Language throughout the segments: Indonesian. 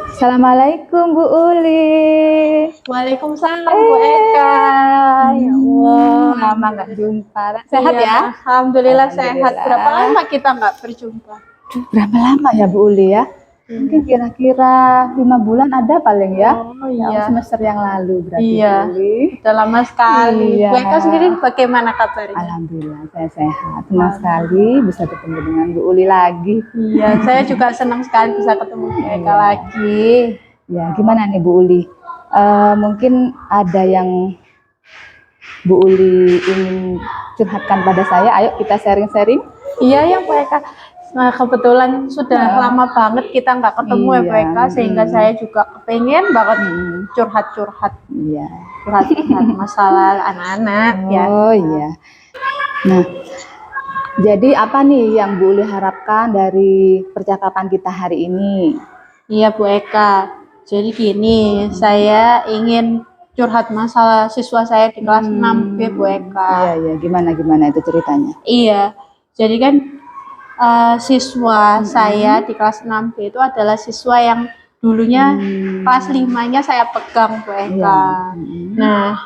Assalamualaikum Bu Uli. Waalaikumsalam Bu Eka. Ya Allah. Lama nggak jumpa. Sehat Iya, ya? Alhamdulillah sehat. Berapa Alhamdulillah. lama kita nggak berjumpa? Duh, berapa lama ya Bu Uli ya? Mungkin kira-kira 5 bulan ada paling ya? Oh Ya, iya. semester yang lalu berarti Iya. Bu Uli. Udah lama sekali. Iya. Bu Eka sendiri bagaimana kabarnya? Alhamdulillah saya sehat. Senang sekali bisa ketemu dengan Bu Uli lagi. Iya, saya juga senang sekali bisa ketemu Bu Eka lagi. Ya, gimana nih Bu Uli? Mungkin ada yang Bu Uli ingin curhatkan pada saya. Ayo kita sharing-sharing. Iya ya Bu Eka. Nah, kebetulan sudah lama banget kita nggak ketemu ya Bu Iya. Eka, sehingga saya juga kepengen banget curhat-curhat Iya. masalah anak-anak ya. Oh iya. Nah, jadi apa nih yang Bu Uli harapkan dari percakapan kita hari ini? Iya Bu Eka. Jadi gini, saya ingin curhat masalah siswa saya di kelas 6B Bu Eka. Iya, gimana itu ceritanya? Iya. Jadi kan siswa saya di kelas 6B itu adalah siswa yang dulunya kelas 5-nya saya pegang Bu Eka. Nah,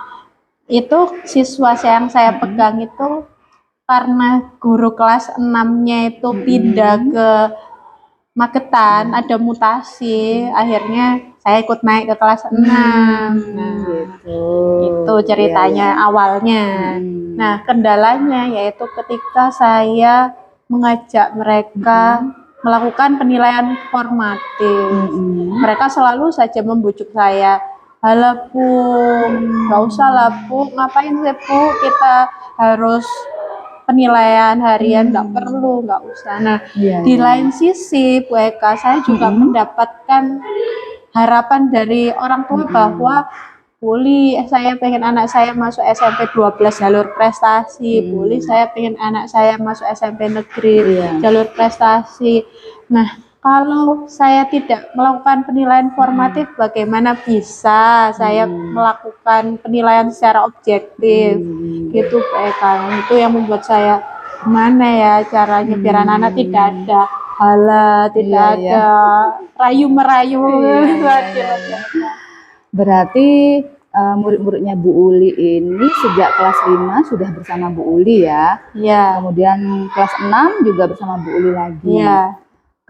itu siswa yang saya pegang itu karena guru kelas 6-nya itu pindah ke Magetan, ada mutasi, akhirnya saya ikut naik ke kelas 6. Nah, Gitu. itu ceritanya awalnya. Nah, kendalanya yaitu ketika saya mengajak mereka melakukan penilaian formatif. Mereka selalu saja membujuk saya, "Halah Bu, nggak usah lah Bu, ngapain sih Bu kita harus penilaian harian, nggak perlu, nggak usah." Nah, di lain sisi Bu Eka, saya juga mendapatkan harapan dari orang tua bahwa boleh saya pengen anak saya masuk SMP 12 jalur prestasi, boleh saya pengen anak saya masuk SMP negeri jalur prestasi. Nah, kalau saya tidak melakukan penilaian formatif, bagaimana bisa saya melakukan penilaian secara objektif? Gitu Bu Eka. Itu yang membuat saya gimana ya caranya biar anak-anak tidak ada halah, tidak ada rayu-merayu. Berarti murid-muridnya Bu Uli ini sejak kelas 5 sudah bersama Bu Uli ya? Iya. Kemudian kelas 6 juga bersama Bu Uli lagi. Iya.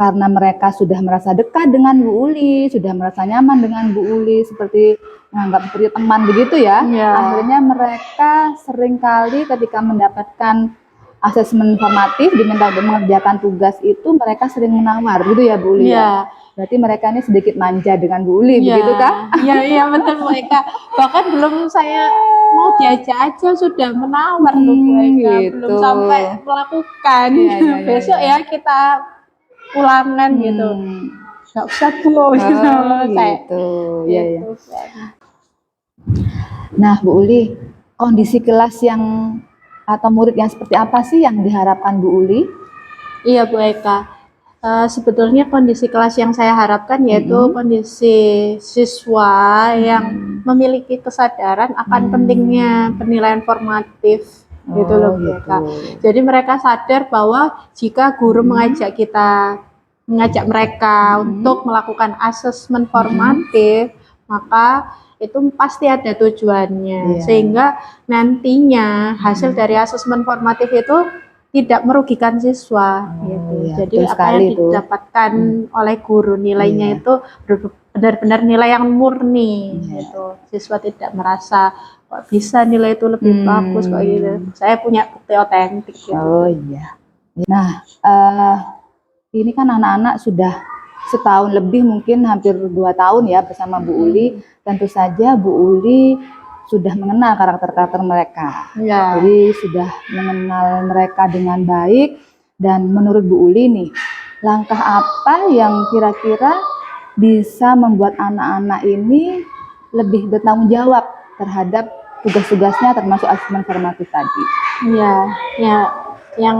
Karena mereka sudah merasa dekat dengan Bu Uli, sudah merasa nyaman dengan Bu Uli, seperti menganggap seperti teman begitu ya. Akhirnya mereka seringkali ketika mendapatkan asesmen formatif, diminta untuk mengerjakan tugas itu, mereka sering menawar gitu ya Bu Uli ya? Berarti mereka ini sedikit manja dengan Bu Uli, begitu kah? Iya betul Bu Eka. Bahkan belum saya mau diajak aja sudah menawar loh Bu Eka. Belum sampai melakukan. Besok ya kita ulangan gitu. Gak usah Bu. Gitu. Iya. Nah Bu Uli, kondisi kelas yang atau murid yang seperti apa sih yang diharapkan Bu Uli? Iya Bu Eka. Sebetulnya kondisi kelas yang saya harapkan yaitu kondisi siswa yang memiliki kesadaran akan pentingnya penilaian formatif gitu loh Bu Eka. Jadi mereka sadar bahwa jika guru mengajak mereka untuk melakukan asesmen formatif, maka itu pasti ada tujuannya, sehingga nantinya hasil dari asesmen formatif itu tidak merugikan siswa gitu. Jadi apa yang didapatkan oleh guru nilainya itu benar-benar nilai yang murni gitu. Siswa tidak merasa kok bisa nilai itu lebih bagus kok gitu. Saya punya bukti otentik gitu. Oh iya. Nah, ini kan anak-anak sudah setahun lebih, mungkin hampir 2 tahun ya bersama Bu Uli. Tentu saja Bu Uli sudah mengenal karakter-karakter mereka. Jadi sudah mengenal mereka dengan baik. Dan menurut Bu Uli nih, langkah apa yang kira-kira bisa membuat anak-anak ini lebih bertanggung jawab terhadap tugas-tugasnya termasuk asesmen formatif tadi? Iya, yang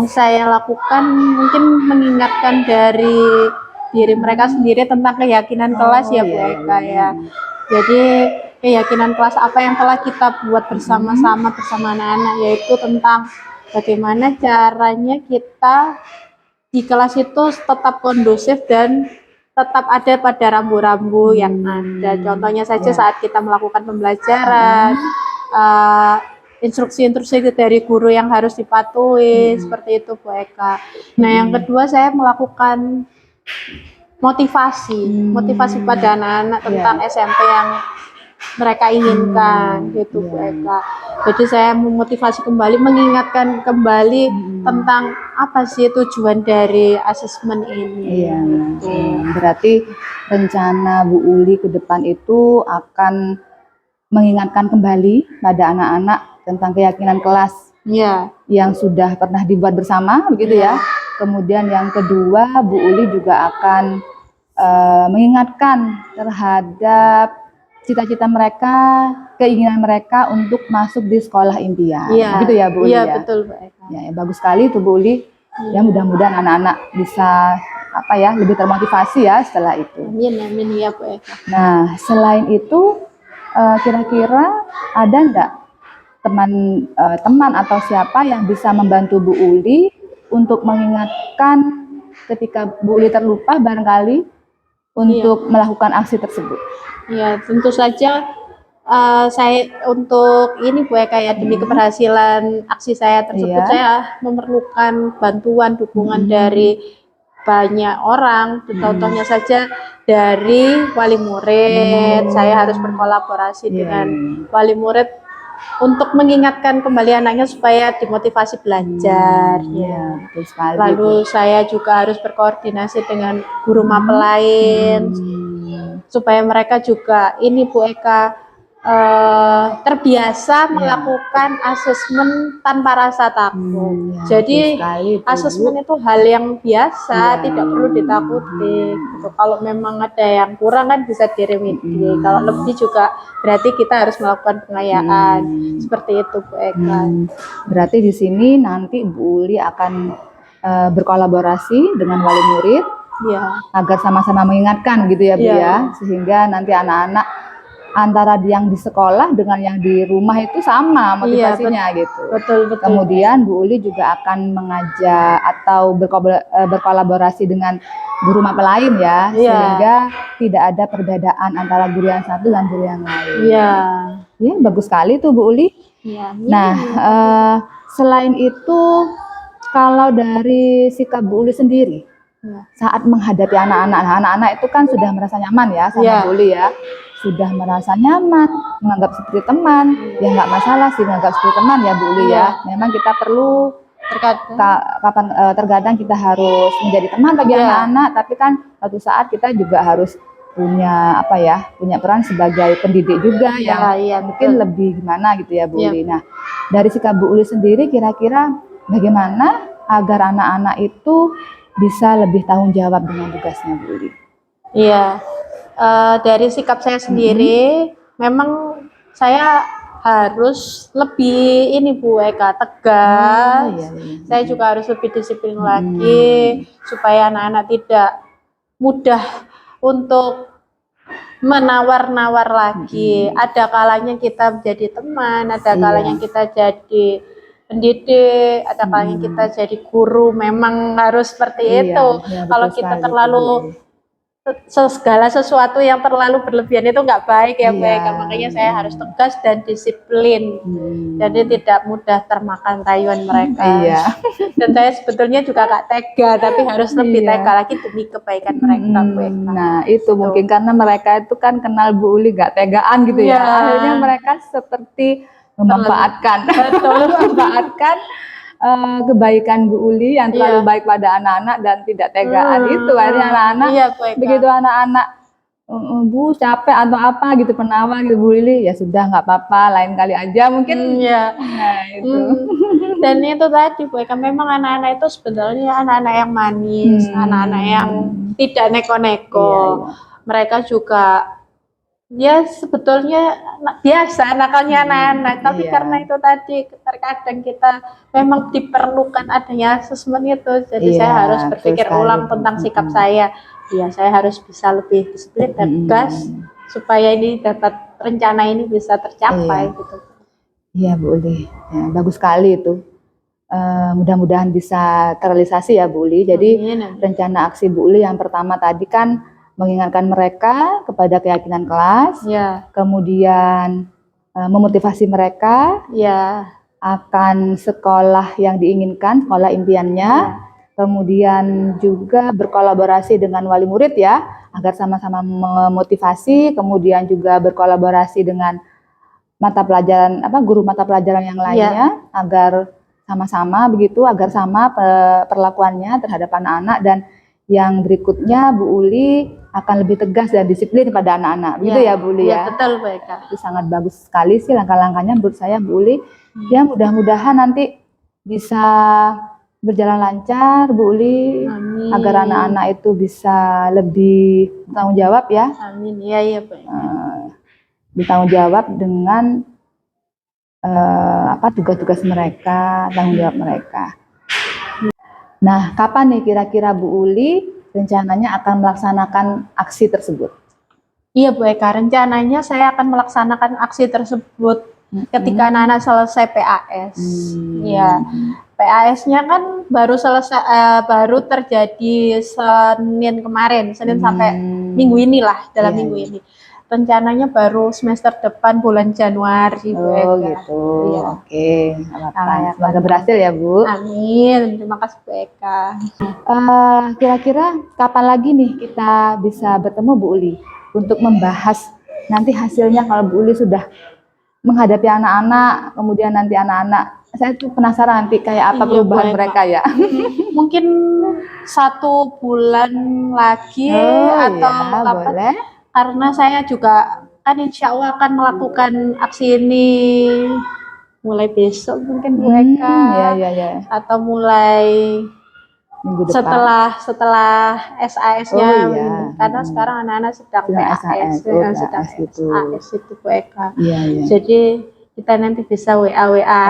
saya lakukan mungkin mengingatkan dari diri mereka sendiri tentang keyakinan kelas ya Bu Eka ya. Jadi keyakinan kelas apa yang telah kita buat bersama-sama bersama anak-anak, yaitu tentang bagaimana caranya kita di kelas itu tetap kondusif dan tetap ada pada rambu-rambu yang ada. Contohnya saja Ya. saat kita melakukan pembelajaran, instruksi-instruksi dari guru yang harus dipatuhi, seperti itu Bu Eka. Nah, yang kedua saya melakukan motivasi pada anak-anak tentang SMP yang mereka inginkan gitu Bu Eka. Jadi saya memotivasi kembali, mengingatkan kembali tentang apa sih tujuan dari asesmen ini. Iya. Berarti rencana Bu Uli ke depan itu akan mengingatkan kembali pada anak-anak tentang keyakinan kelas Iya. yang sudah pernah dibuat bersama, begitu ya. Kemudian yang kedua, Bu Uli juga akan mengingatkan terhadap cita-cita mereka, keinginan mereka untuk masuk di sekolah impian. Begitu ya Bu Uli Iya, ya? betul Bu Eka. Ya, bagus sekali tuh Bu Uli. Ya, mudah-mudahan anak-anak bisa lebih termotivasi ya setelah itu. Amin ya Bu Eka. Nah, selain itu kira-kira ada enggak teman atau siapa yang bisa membantu Bu Uli untuk mengingatkan ketika Bu Uli terlupa barangkali untuk melakukan aksi tersebut? Ya, tentu saja saya untuk ini Bu Eka ya, demi keberhasilan aksi saya tersebut, saya memerlukan bantuan, dukungan dari banyak orang. Contohnya saja dari wali murid, saya harus berkolaborasi dengan wali murid untuk mengingatkan kembali anaknya supaya dimotivasi belajar. Betul sekali. Lalu saya juga harus berkoordinasi dengan guru mapel lain supaya mereka juga ini Bu Eka terbiasa melakukan asesmen tanpa rasa takut. Jadi asesmen itu hal yang biasa, tidak perlu ditakuti. Gitu. Kalau memang ada yang kurang kan bisa diremedi. Kalau lebih juga berarti kita harus melakukan pengayaan. Seperti itu Bu Eka. Berarti di sini nanti Bu Uli akan berkolaborasi dengan wali murid agar sama-sama mengingatkan gitu ya Bu ya, sehingga nanti anak-anak antara yang di sekolah dengan yang di rumah itu sama motivasinya gitu. Betul. Kemudian Bu Uli juga akan mengajak atau berkolaborasi dengan guru mapel lain ya, sehingga tidak ada perbedaan antara guru yang satu dan guru yang lain. Ya, bagus sekali tuh Bu Uli. Nah, selain itu, kalau dari sikap Bu Uli sendiri saat menghadapi anak-anak itu kan sudah merasa nyaman ya sama Bu Uli ya, sudah merasa nyaman, menganggap seperti teman, ya nggak masalah sih menganggap seperti teman ya Bu Uli ya. Memang kita perlu terkadang kita harus menjadi teman bagi anak-anak, tapi kan suatu saat kita juga harus punya punya peran sebagai pendidik juga yang mungkin lebih gimana gitu ya Bu Uli. Nah, dari sikap Bu Uli sendiri kira-kira bagaimana agar anak-anak itu bisa lebih tanggung jawab dengan tugasnya Bu Uli? Dari sikap saya sendiri, memang saya harus lebih ini Bu Eka, tegas. Saya juga harus lebih disiplin lagi supaya anak-anak tidak mudah untuk menawar-nawar lagi. Ada kalanya kita menjadi teman, ada kalanya kita jadi pendidik, ada kalanya kita jadi guru. Memang harus seperti itu. Kalau kita terlalu segala sesuatu yang terlalu berlebihan itu nggak baik ya Bu Eka. Makanya saya harus tegas dan disiplin. Jadi tidak mudah termakan rayuan mereka. Dan saya sebetulnya juga nggak tega, tapi harus lebih tega lagi demi kebaikan mereka Bu Eka. Nah itu mungkin karena mereka itu kan kenal Bu Uli nggak tegaan gitu ya. Akhirnya mereka seperti memanfaatkan kebaikan Bu Uli yang terlalu baik pada anak-anak dan tidak tegaan itu. Akhirnya anak-anak begitu anak-anak Bu capek atau apa gitu penawar gitu Bu Uli, ya sudah nggak apa-apa, lain kali aja mungkin. Nah itu. Dan itu tadi Bu Eka, memang anak-anak itu sebenarnya anak-anak yang manis, anak-anak yang tidak neko-neko. Mereka juga ya sebetulnya biasa nakalnya anak-anak, tapi karena itu tadi terkadang kita memang diperlukan adanya asesmen itu, jadi saya harus berpikir ulang tentang sikap saya. Saya harus bisa lebih disiplin, tegas supaya ini rencana ini bisa tercapai gitu. Iya Bu Uli, bagus sekali itu. Mudah-mudahan bisa terrealisasi ya Bu Uli. Jadi rencana aksi Bu Uli yang pertama tadi kan mengingatkan mereka kepada keyakinan kelas, Ya, kemudian memotivasi mereka ya, akan sekolah yang diinginkan, sekolah impiannya, kemudian juga berkolaborasi dengan wali murid ya, agar sama-sama memotivasi, kemudian juga berkolaborasi dengan mata pelajaran guru mata pelajaran yang lainnya, agar sama-sama begitu, agar sama perlakuannya terhadap anak-anak, dan yang berikutnya Bu Uli akan lebih tegas dan disiplin pada anak-anak. Begitu ya Bu Uli ya? betul Bu Eka. Itu sangat bagus sekali sih langkah-langkahnya menurut saya Bu Uli. Ya mudah-mudahan nanti bisa berjalan lancar Bu Uli. Amin. Agar anak-anak itu bisa lebih bertanggung jawab ya. Amin, iya Bu Eka. Bertanggung jawab dengan tugas-tugas mereka, tanggung jawab mereka. Nah, kapan nih kira-kira Bu Uli rencananya akan melaksanakan aksi tersebut? Iya Bu Eka, rencananya saya akan melaksanakan aksi tersebut ketika anak-anak selesai PAS. Iya, PAS-nya kan baru selesai, baru terjadi Senin kemarin, Senin sampai minggu inilah, dalam minggu ini. Rencananya baru semester depan bulan Januari Bu Eka. Oh gitu, iya. Oke. Semoga berhasil ya Bu. Amin, terima kasih Bu Eka. Kira-kira kapan lagi nih kita bisa bertemu Bu Uli untuk membahas nanti hasilnya kalau Bu Uli sudah menghadapi anak-anak, kemudian nanti anak-anak, saya tuh penasaran nanti kayak apa perubahan mereka ya. Mungkin 1 bulan lagi atau kapan? Boleh. Karena saya juga kan insya Allah akan melakukan aksi ini mulai besok mungkin Bu Eka, atau mulai minggu depan. setelah SAS-nya, karena sekarang anak-anak sedang PAS, sedang SAS itu Bu Eka. Jadi kita nanti bisa WA-WA,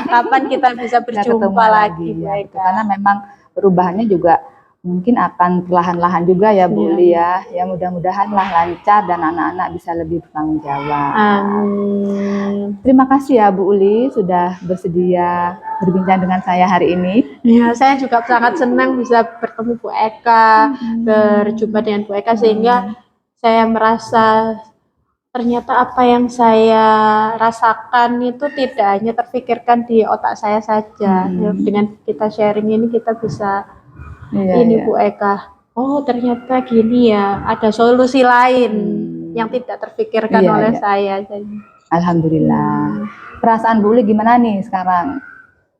kapan kita bisa berjumpa lagi Bu Eka. Karena memang perubahannya juga mungkin akan perlahan-lahan juga ya Bu Uli ya. Ya mudah-mudahan lah lancar dan anak-anak bisa lebih bertanggung jawab. Amin. Terima kasih ya Bu Uli sudah bersedia berbincang dengan saya hari ini. Ya, saya juga sangat senang bisa bertemu Bu Eka, berjumpa dengan Bu Eka, sehingga saya merasa ternyata apa yang saya rasakan itu tidak hanya terfikirkan di otak saya saja. Dengan kita sharing ini kita bisa Bu Eka, oh ternyata gini ya, ada solusi lain yang tidak terfikirkan oleh saya. Alhamdulillah. Perasaan Bu Uli gimana nih sekarang?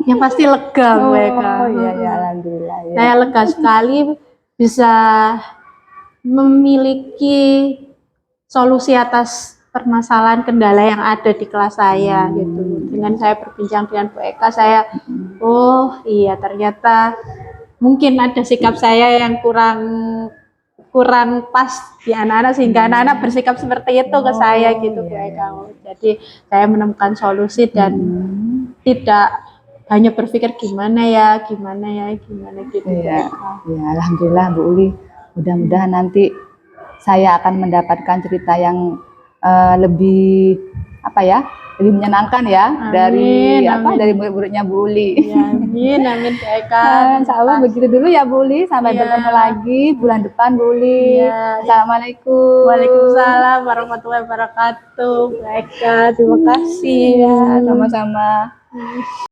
Yang pasti lega Bu Eka. Alhamdulillah. Saya lega sekali bisa memiliki solusi atas permasalahan kendala yang ada di kelas saya gitu. Dengan saya berbincang dengan Bu Eka, saya oh iya ternyata mungkin ada sikap saya yang kurang pas di anak-anak, sehingga anak-anak bersikap seperti itu ke saya gitu Bu Eka. Jadi saya menemukan solusi dan tidak hanya berpikir gimana gitu Bu Eka. Ya, alhamdulillah Bu Uli. Mudah-mudahan nanti saya akan mendapatkan cerita yang lebih lebih menyenangkan ya. Amin, dari murid-muridnya Bu Uli. Amin Bu Eka. Insya Allah begitu dulu ya Bu Uli. Sampai bertemu lagi bulan depan Bu Uli. Assalamualaikum. Waalaikumsalam warahmatullahi wabarakatuh Bu Eka. Terima kasih. Sama-sama.